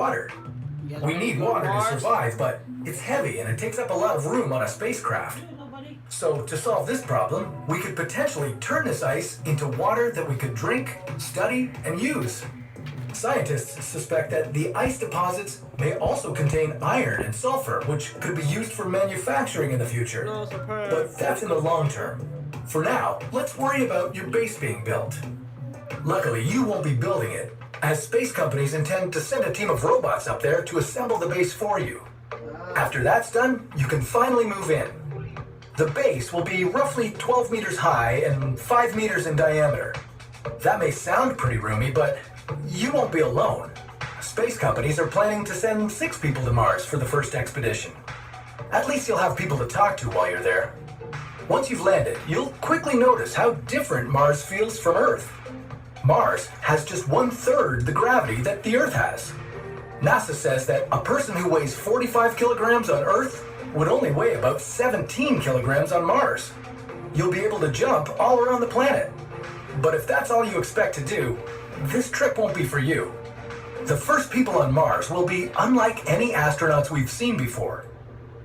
water. We need water to survive, but it's heavy and it takes up a lot of room on a spacecraft. So to solve this problem, we could potentially turn this ice into water that we could drink, study, and use. Scientists suspect that the ice deposits may also contain iron and sulfur, which could be used for manufacturing in the future. But that's in the long term. For now, let's worry about your base being built. Luckily, you won't be building it, as space companies intend to send a team of robots up there to assemble the base for you. After that's done, you can finally move in. The base will be roughly 12 meters high and 5 meters in diameter. That may sound pretty roomy, but you won't be alone. Space companies are planning to send 6 people to Mars for the first expedition. At least you'll have people to talk to while you're there. Once you've landed, you'll quickly notice how different Mars feels from Earth. Mars has just 1/3 the gravity that the Earth has. NASA says that a person who weighs 45 kilograms on Earth would only weigh about 17 kilograms on Mars. You'll be able to jump all around the planet. But if that's all you expect to do, this trip won't be for you. The first people on Mars will be unlike any astronauts we've seen before.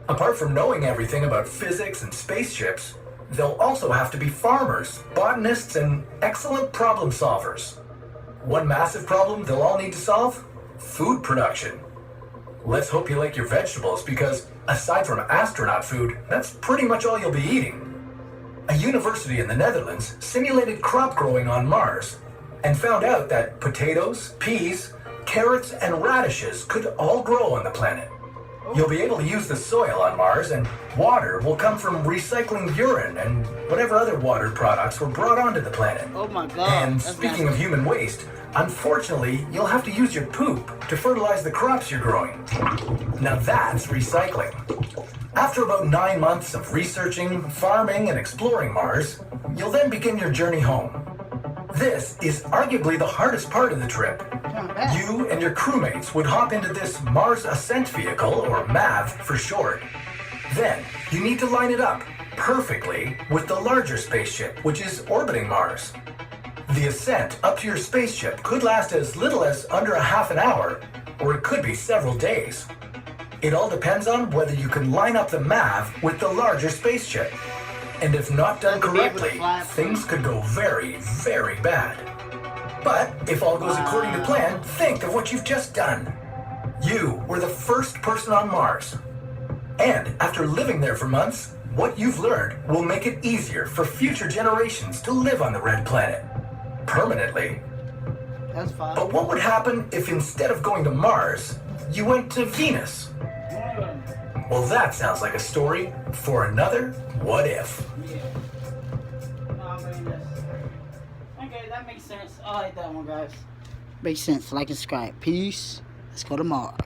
Apart from knowing everything about physics and spaceships, they'll also have to be farmers, botanists, and excellent problem solvers. One massive problem they'll all need to solve? Food production. Let's hope you like your vegetables, because aside from astronaut food, that's pretty much all you'll be eating. A university in the Netherlands simulated crop growing on Mars and found out that potatoes, peas, carrots, and radishes could all grow on the planet. You'll be able to use the soil on Mars, and water will come from recycling urine and whatever other water products were brought onto the planet. Oh my God. And speaking of human waste, unfortunately, you'll have to use your poop to fertilize the crops you're growing. Now that's recycling. After about 9 months of researching, farming, and exploring Mars, you'll then begin your journey home. This is arguably the hardest part of the trip. You and your crewmates would hop into this Mars Ascent Vehicle, or MAV for short. Then, you need to line it up perfectly with the larger spaceship, which is orbiting Mars. The ascent up to your spaceship could last as little as under a half an hour, or it could be several days. It all depends on whether you can line up the MAV with the larger spaceship. And if not done correctly, things could go very, very bad. But if all goes according to plan, think of what you've just done. You were the first person on Mars. And after living there for months, what you've learned will make it easier for future generations to live on the red planet. Permanently. That's fine. But what would happen if instead of going to Mars, you went to Venus? Well, that sounds like a story for another What If. Yeah. No, I mean this. Okay, that makes sense. I like that one, guys. Makes sense. Like and subscribe. Peace. Let's go to Mars.